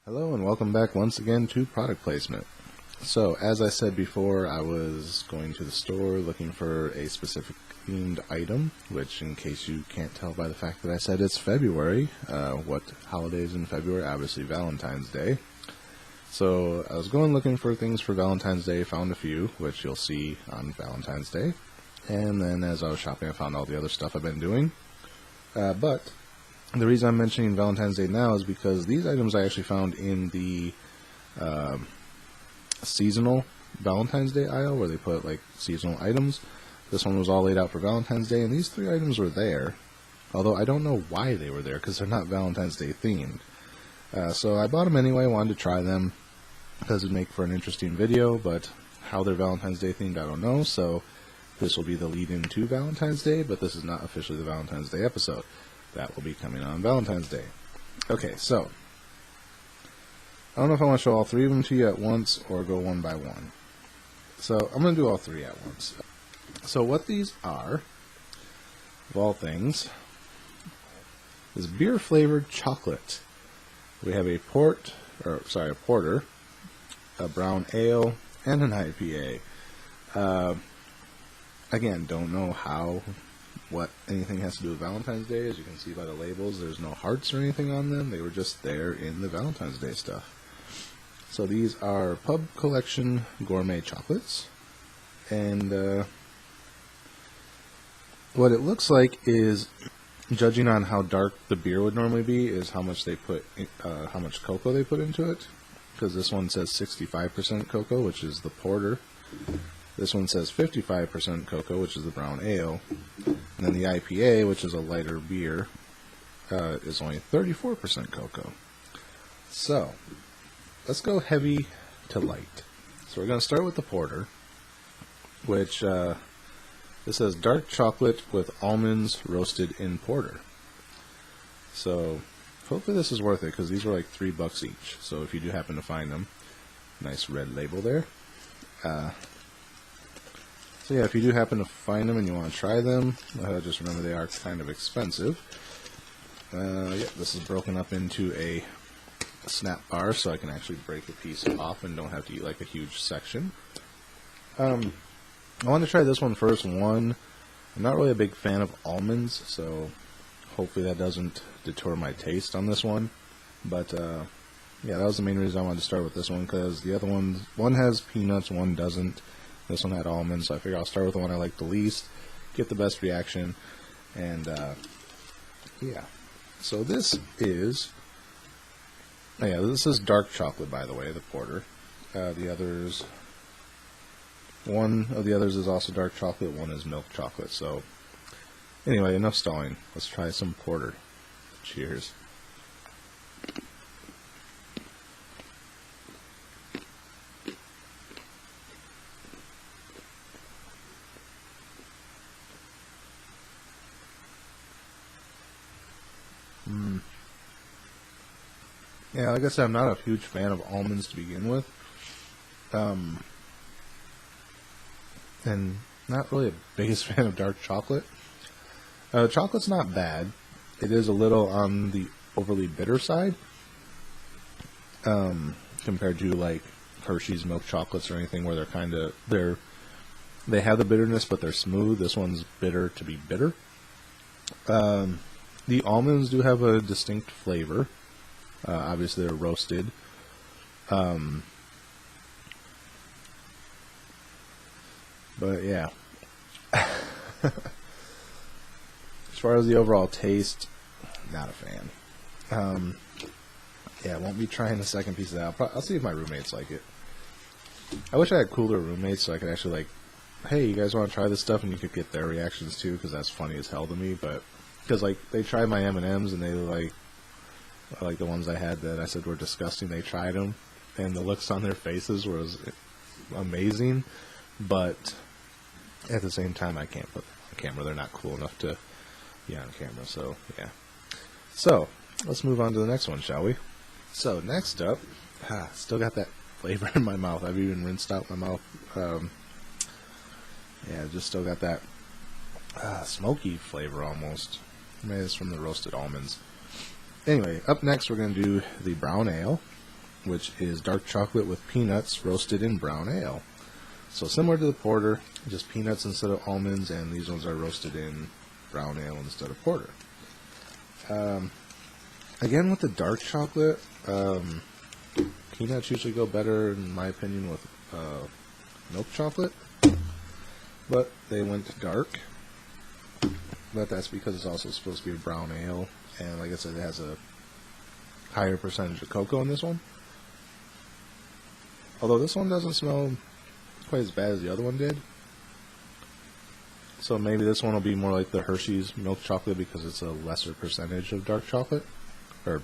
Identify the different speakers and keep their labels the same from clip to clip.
Speaker 1: Hello and welcome back once again to product placement. So as I said before, I was going to the store looking for a specific themed item, which in case you can't tell by the fact that I said it's February, what holidays in February? Obviously Valentine's Day. So I was going looking for things for Valentine's Day, found a few, which you'll see on Valentine's Day. And then as I was shopping, I found all the other stuff I've been doing. But the reason I'm mentioning Valentine's Day now is because these items I actually found in the seasonal Valentine's Day aisle where they put like seasonal items. This one was all laid out for Valentine's Day, and these three items were there. Although I don't know why they were there because they're not Valentine's Day themed. So I bought them anyway, wanted to try them because it'd make for an interesting video, but how they're Valentine's Day themed I don't know, so this will be the lead in to Valentine's Day, but this is not officially the Valentine's Day episode. That will be coming on Valentine's Day. Okay, so I don't know if I want to show all three of them to you at once or go one by one. So I'm going to do all three at once. So what these are, of all things, is beer flavored chocolate. We have a porter, a brown ale, and an IPA. Again, don't know what anything has to do with Valentine's Day. As you can see by the labels, there's no hearts or anything on them. They were just there in the Valentine's Day stuff. So these are Pub Collection Gourmet Chocolates. And what it looks like is, judging on how dark the beer would normally be, is how much cocoa they put into it. Because this one says 65% cocoa, which is the porter. This one says 55% cocoa, which is the brown ale. And then the IPA, which is a lighter beer, is only 34% cocoa. So, let's go heavy to light. So we're going to start with the porter, which this says dark chocolate with almonds roasted in porter. So, hopefully this is worth it, because these were like $3 each. So if you do happen to find them, nice red label there. So yeah, if you do happen to find them and you want to try them, just remember they are kind of expensive. Yeah, this is broken up into a snap bar, so I can actually break a piece off and don't have to eat like a huge section. I want to try this one first. I'm not really a big fan of almonds, so hopefully that doesn't deter my taste on this one. But yeah, that was the main reason I wanted to start with this one, because the other one has peanuts, one doesn't. This one had almonds, so I figure I'll start with the one I like the least, get the best reaction, and yeah. So this is dark chocolate, by the way, the porter. One of the others is also dark chocolate, one is milk chocolate. So anyway, enough stalling. Let's try some porter. Cheers. Yeah, like I said, I'm not a huge fan of almonds to begin with. And not really a biggest fan of dark chocolate. Chocolate's not bad. It is a little on the overly bitter side. Compared to like Hershey's milk chocolates or anything where they have the bitterness but they're smooth. This one's bitter to be bitter. The almonds do have a distinct flavor. Obviously they're roasted. But yeah. As far as the overall taste, not a fan. Yeah, I won't be trying the second piece of that. I'll see if my roommates like it. I wish I had cooler roommates so I could actually like, hey, you guys want to try this stuff, and you could get their reactions too, because that's funny as hell to me. But because like they tried my M&Ms and they like the ones I had that I said were disgusting. They tried them, and the looks on their faces was amazing. But at the same time, I can't put them on camera. They're not cool enough to be on camera. So yeah. So let's move on to the next one, shall we? So next up, still got that flavor in my mouth. I've even rinsed out my mouth. Yeah, just still got that smoky flavor almost. Maybe it's from the roasted almonds. Anyway, up next we're going to do the brown ale. which is dark chocolate with peanuts roasted in brown ale. So similar to the porter, just peanuts instead of almonds, and these ones are roasted in brown ale instead of porter. Again, with the dark chocolate, peanuts usually go better, in my opinion, with milk chocolate, but they went dark. But that's because it's also supposed to be a brown ale, and like I said, it has a higher percentage of cocoa in this one. Although this one doesn't smell quite as bad as the other one did. So maybe this one will be more like the Hershey's milk chocolate because it's a lesser percentage of dark chocolate. Or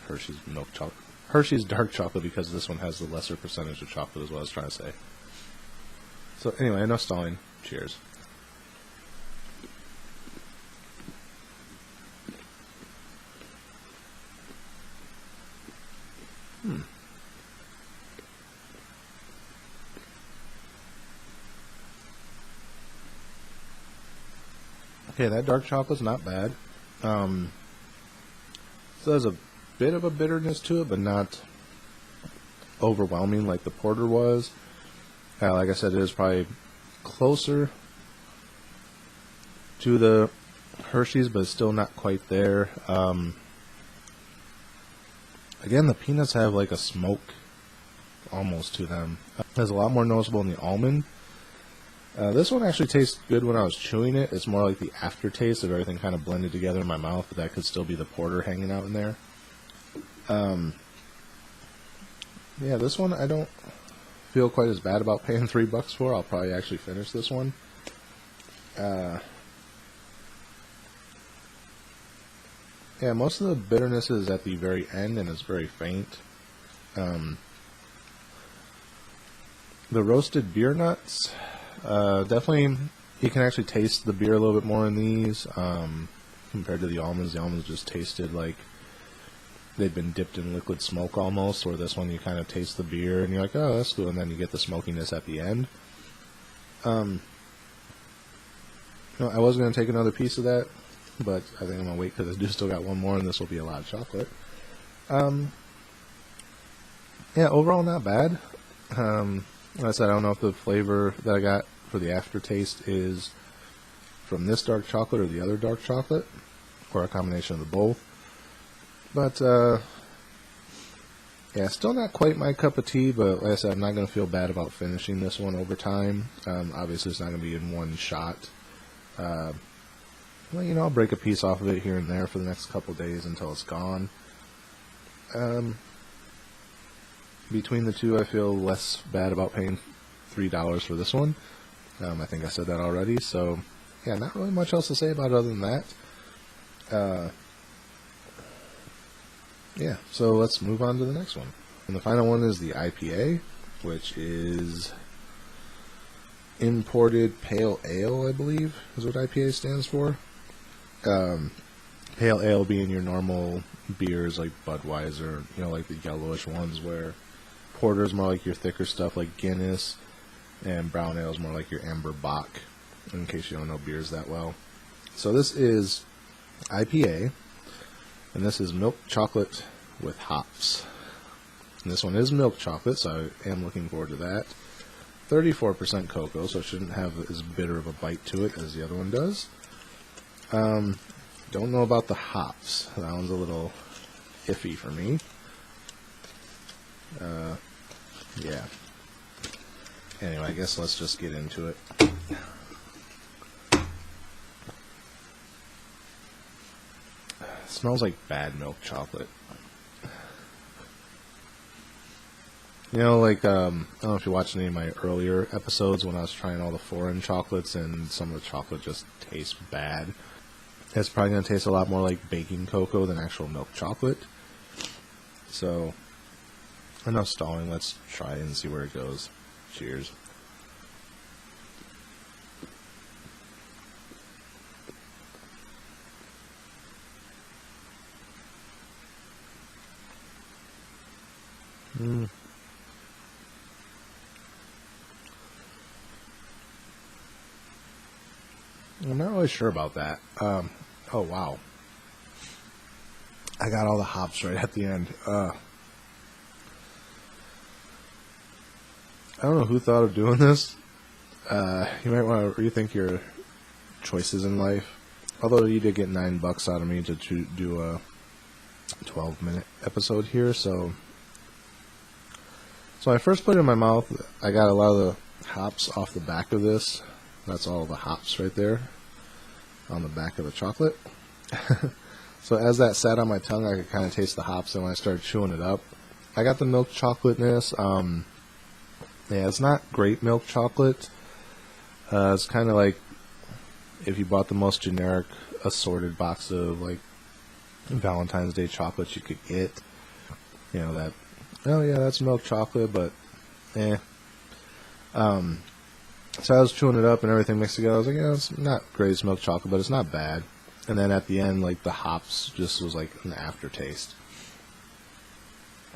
Speaker 1: Hershey's milk chocolate. Hershey's dark chocolate because this one has the lesser percentage of chocolate is what I was trying to say. So anyway, enough stalling. Cheers. Okay, that dark chocolate's not bad. So there's a bit of a bitterness to it, but not overwhelming like the porter was. Like I said, it is probably closer to the Hershey's, but it's still not quite there. Again, the peanuts have like a smoke almost to them. It's a lot more noticeable in the almond. This one actually tastes good when I was chewing it. It's more like the aftertaste of everything kind of blended together in my mouth, but that could still be the porter hanging out in there. Yeah, this one I don't feel quite as bad about paying $3 for. I'll probably actually finish this one. Yeah, most of the bitterness is at the very end, and it's very faint. The roasted beer nuts, definitely, you can actually taste the beer a little bit more in these, compared to the almonds. The almonds just tasted like they've been dipped in liquid smoke almost, where this one you kind of taste the beer, and you're like, oh, that's cool, and then you get the smokiness at the end. I was going to take another piece of that, but I think I'm going to wait because I do still got one more, and this will be a lot of chocolate. Yeah, overall not bad. Like I said, I don't know if the flavor that I got for the aftertaste is from this dark chocolate or the other dark chocolate, or a combination of the both. But, yeah, still not quite my cup of tea, but like I said, I'm not going to feel bad about finishing this one over time. Obviously, it's not going to be in one shot. Well, I'll break a piece off of it here and there for the next couple days until it's gone. Between the two, I feel less bad about paying $3 for this one. I think I said that already, so yeah, not really much else to say about it other than that. Yeah, so let's move on to the next one. And the final one is the IPA, which is Imported Pale Ale, I believe, is what IPA stands for. Pale Ale being your normal beers like Budweiser, like the yellowish ones, where porter is more like your thicker stuff like Guinness, and brown ale is more like your amber Bock, in case you don't know beers that well. So this is IPA, and this is milk chocolate with hops. And this one is milk chocolate, so I am looking forward to that. 34% cocoa, so it shouldn't have as bitter of a bite to it as the other one does. Don't know about the hops. That one's a little iffy for me. Yeah. Anyway, I guess let's just get into it. It smells like bad milk chocolate. I don't know if you watched any of my earlier episodes when I was trying all the foreign chocolates and some of the chocolate just tastes bad. It's probably going to taste a lot more like baking cocoa than actual milk chocolate. So, enough stalling. Let's try it and see where it goes. Cheers. I'm not really sure about that. Oh, wow. I got all the hops right at the end. I don't know who thought of doing this. You might want to rethink your choices in life. Although you did get $9 out of me to do a 12-minute episode here, so when I first put it in my mouth, I got a lot of the hops off the back of this. That's all the hops right there on the back of the chocolate. So as that sat on my tongue, I could kind of taste the hops, and when I started chewing it up, I got the milk chocolateness. Yeah, it's not great milk chocolate. It's kind of like if you bought the most generic assorted box of like Valentine's Day chocolates you could get. You know that, oh yeah, that's milk chocolate, but eh. So I was chewing it up and everything mixed together. I was like, yeah, it's not greatest milk chocolate, but it's not bad. And then at the end, like the hops just was like an aftertaste.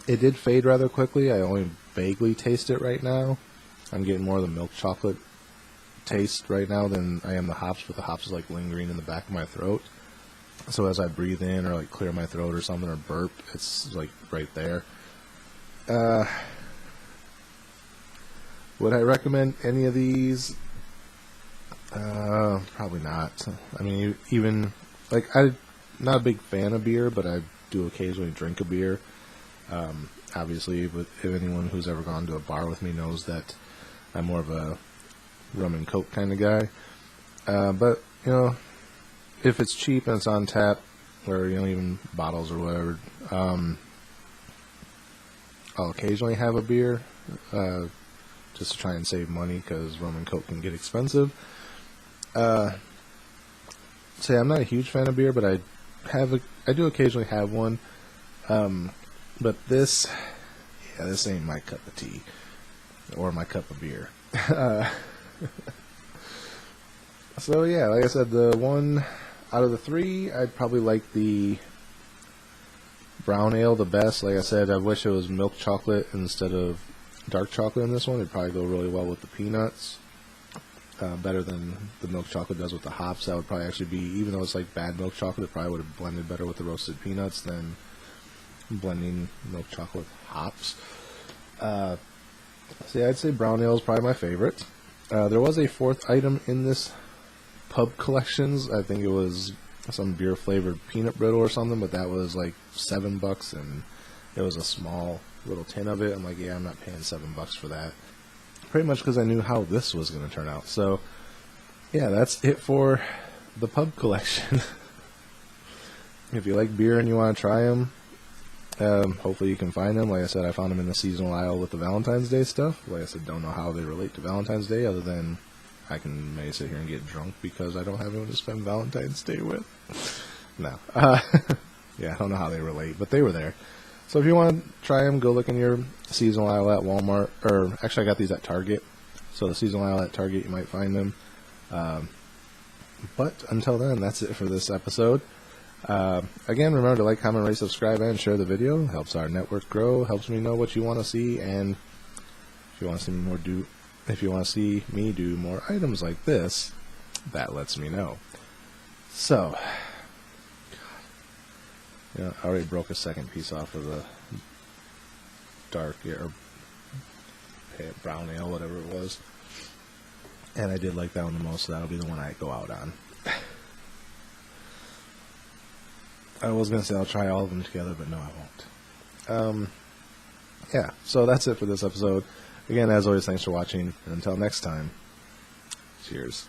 Speaker 1: It did fade rather quickly. I only vaguely taste it right now. I'm getting more of the milk chocolate taste right now than I am the hops, but the hops is like lingering in the back of my throat. So as I breathe in or like clear my throat or something or burp, it's like right there. Would I recommend any of these? Probably not. I mean, even like I'm not a big fan of beer, but I do occasionally drink a beer. Obviously, but if anyone who's ever gone to a bar with me knows that I'm more of a rum and coke kind of guy. But you know, if it's cheap and it's on tap, or you know, even bottles or whatever, I'll occasionally have a beer, just to try and save money because rum and coke can get expensive. So yeah, I'm not a huge fan of beer, but I do occasionally have one. But this ain't my cup of tea or my cup of beer. So yeah, like I said, the one out of the three, I'd probably like the brown ale the best. Like I said, I wish it was milk chocolate instead of dark chocolate in this one. It'd probably go really well with the peanuts. Better than the milk chocolate does with the hops. That would probably actually be, even though it's like bad milk chocolate, it probably would have blended better with the roasted peanuts than blending milk chocolate with hops. So yeah, I'd say brown ale is probably my favorite. There was a fourth item in this Pub Collections. I think it was some beer flavored peanut brittle or something, but that was like $7, and it was a small little tin of it. I'm like, yeah, I'm not paying $7 for that. Pretty much because I knew how this was going to turn out. So yeah, that's it for the Pub Collection. If you like beer and you want to try them, hopefully you can find them. Like I said, I found them in the seasonal aisle with the Valentine's Day stuff. Like I said, don't know how they relate to Valentine's Day, other than I can maybe sit here and get drunk because I don't have anyone to spend Valentine's Day with. No. Yeah, I don't know how they relate, but they were there. So if you want to try them, go look in your seasonal aisle at Walmart. Or actually, I got these at Target. So the seasonal aisle at Target, you might find them. But until then, that's it for this episode. Again, remember to like, comment, rate, subscribe, and share the video. It helps our network grow, helps me know what you want to see, and if you want to see me do more items like this, that lets me know. So, yeah, I already broke a second piece off of the dark or brown ale, whatever it was, and I did like that one the most, so that'll be the one I go out on. I was going to say I'll try all of them together, but no, I won't. Yeah, so that's it for this episode. Again, as always, thanks for watching. And until next time, cheers.